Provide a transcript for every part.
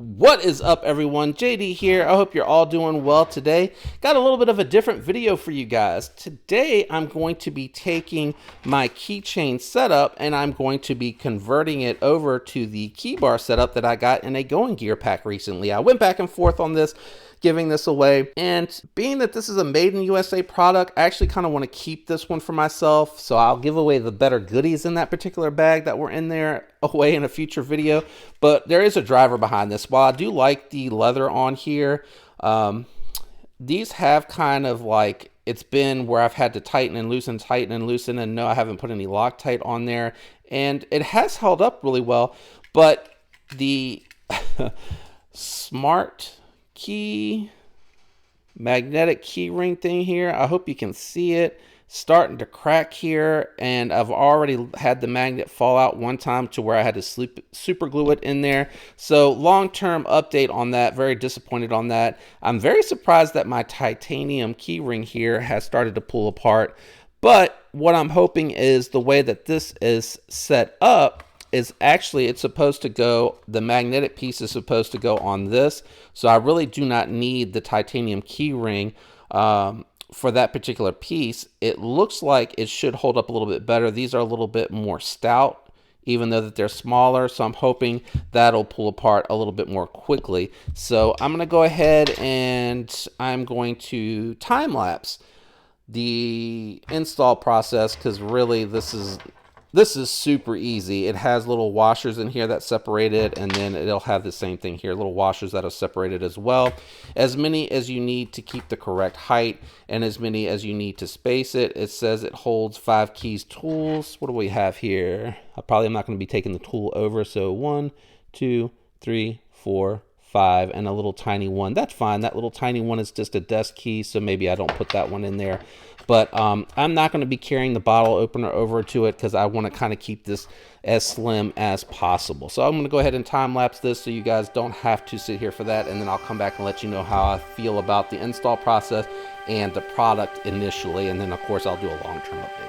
What is up, everyone? JD here. I hope you're all doing well today. Got a little bit of a different video for you guys. Today, I'm going to be taking my keychain setup and I'm going to be converting it over to the Keybar setup that I got in a Going Gear pack recently. I went back and forth on this, giving this away, and being that this is a made in USA product, I actually kind of want to keep this one for myself, so I'll give away the better goodies in that particular bag that were in there away in a future video. But there is a driver behind this. While I do like the leather on here, these have kind of like, it's been where I've had to tighten and loosen, and no, I haven't put any Loctite on there, and it has held up really well. But the smart key magnetic key ring thing here, I hope you can see it, starting to crack here, and I've already had the magnet fall out one time to where I had to super glue it in there. So long-term update on that, very disappointed on that. I'm very surprised that my titanium key ring here has started to pull apart, but what I'm hoping is the way that this is set up is actually, it's supposed to go, the magnetic piece is supposed to go on this, so I really do not need the titanium key ring for that particular piece. It looks like it should hold up a little bit better. These are a little bit more stout, even though that they're smaller, so I'm hoping that'll pull apart a little bit more quickly. So I'm gonna go ahead and I'm going to time lapse the install process, because really this is super easy. It has little washers in here that separate it, and then it'll have the same thing here, little washers that are separated as well. As many as you need to keep the correct height, and as many as you need to space it. It says it holds 5 keys tools. What do we have here? I'm not going to be taking the tool over, so 1, 2, 3, 4, 5, and a little tiny one. That's fine. That little tiny one is just a desk key, so maybe I don't put that one in there. But I'm not going to be carrying the bottle opener over to it because I want to kind of keep this as slim as possible. So I'm going to go ahead and time lapse this so you guys don't have to sit here for that, and then I'll come back and let you know how I feel about the install process and the product initially, and then of course I'll do a long-term update.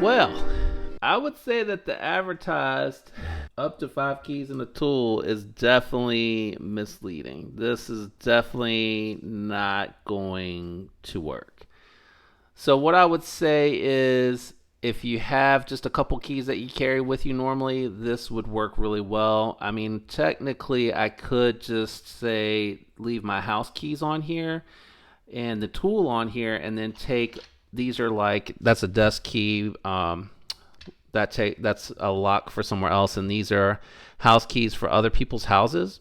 Well, I would say that the advertised up to 5 keys in a tool is definitely misleading. This is definitely not going to work. So what I would say is, if you have just a couple keys that you carry with you normally, this would work really well. I mean, technically I could just say leave my house keys on here and the tool on here, and then take, these are like, that's a desk key, that's a lock for somewhere else, and these are house keys for other people's houses.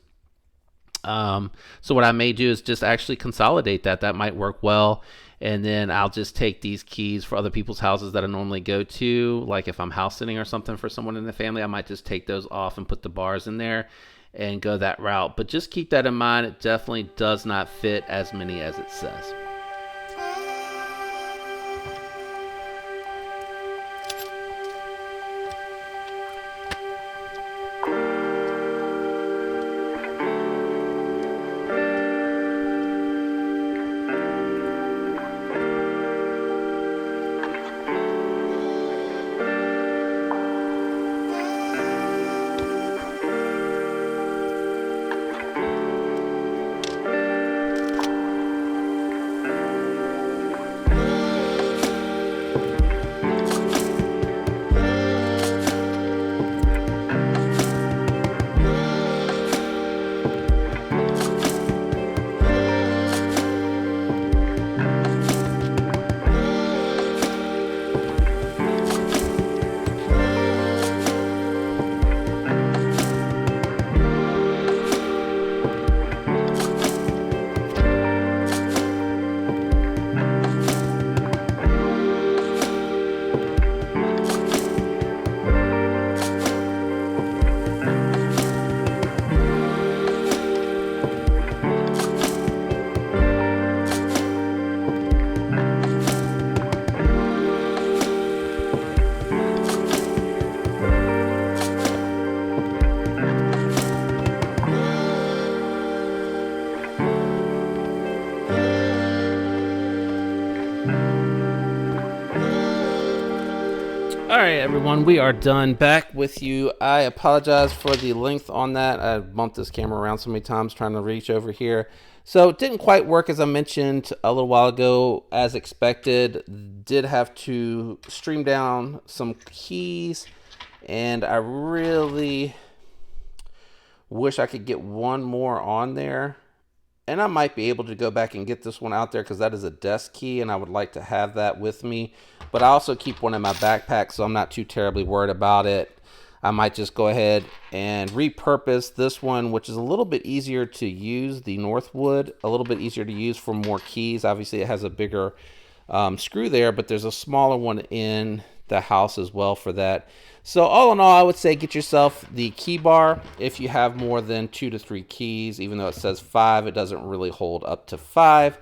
So what I may do is just actually consolidate that might work well, and then I'll just take these keys for other people's houses that I normally go to, like if I'm house sitting or something for someone in the family, I might just take those off and put the bars in there, and go that route. But just keep that in mind, it definitely does not fit as many as it says. Alright everyone, we are done. Back with you. I apologize for the length on that. I bumped this camera around so many times trying to reach over here. So it didn't quite work as I mentioned a little while ago as expected. Did have to stream down some keys, and I really wish I could get one more on there. And I might be able to go back and get this one out there because that is a desk key and I would like to have that with me. But I also keep one in my backpack, so I'm not too terribly worried about it. I might just go ahead and repurpose this one, which is a little bit easier to use, the Northwood, a little bit easier to use for more keys. Obviously it has a bigger screw there, but there's a smaller one in the house as well for that. So all in all, I would say get yourself the Keybar if you have more than 2 to 3 keys. Even though it says 5, it doesn't really hold up to 5.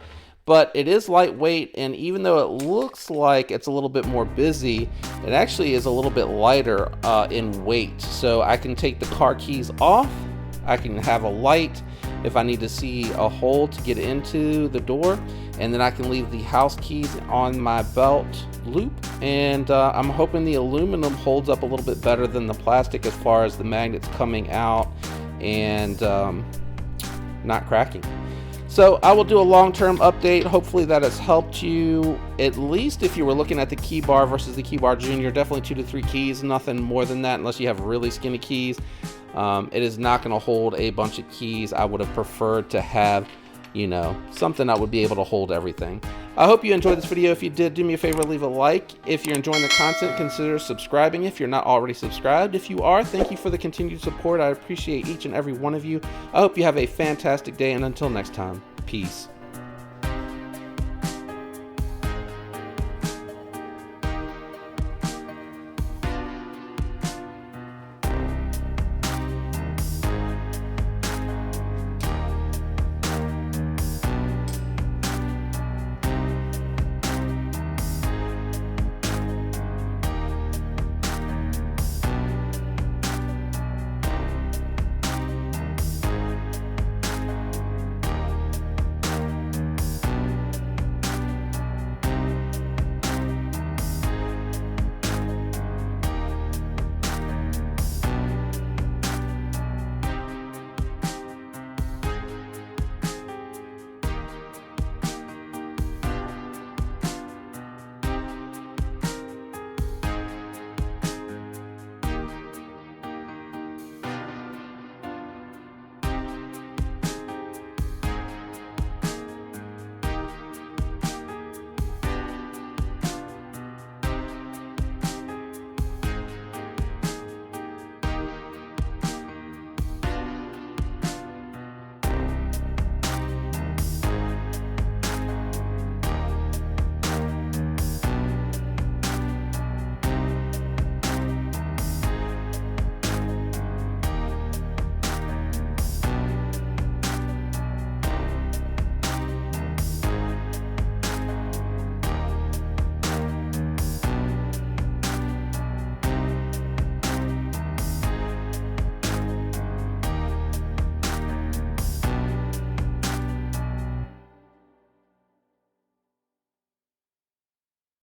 But it is lightweight, and even though it looks like it's a little bit more busy, it actually is a little bit lighter in weight. So I can take the car keys off, I can have a light if I need to see a hole to get into the door, and then I can leave the house keys on my belt loop. And I'm hoping the aluminum holds up a little bit better than the plastic as far as the magnets coming out and not cracking. So I will do a long-term update. Hopefully that has helped you, at least if you were looking at the Keybar versus the Keybar Junior. Definitely 2 to 3 keys, nothing more than that unless you have really skinny keys. It is not going to hold a bunch of keys. I would have preferred to have, you know, something that would be able to hold everything. I hope you enjoyed this video. If you did, do me a favor, leave a like. If you're enjoying the content, consider subscribing if you're not already subscribed. If you are, thank you for the continued support. I appreciate each and every one of you. I hope you have a fantastic day, and until next time, peace.